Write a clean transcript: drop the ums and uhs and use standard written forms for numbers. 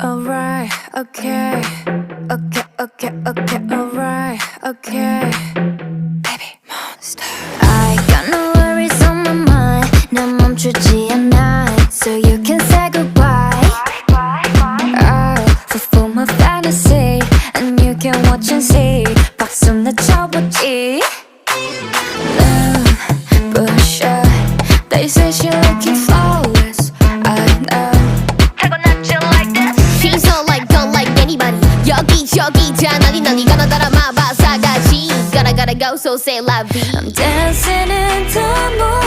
Alright, okay, okay, okay, okay, alright, okay. Baby monster. I got no worries on my mind. 난 멈추지 않아. So you can say goodbye. I'll fulfill my fantasy, and you can watch and see. 박수나 쳐보지. Push up. They say she looking flawless. I know. 여기저기 다 난리 나 네가 나 따라 마봐 사가지 Gotta go so say la vie I'm dancing in the moonlight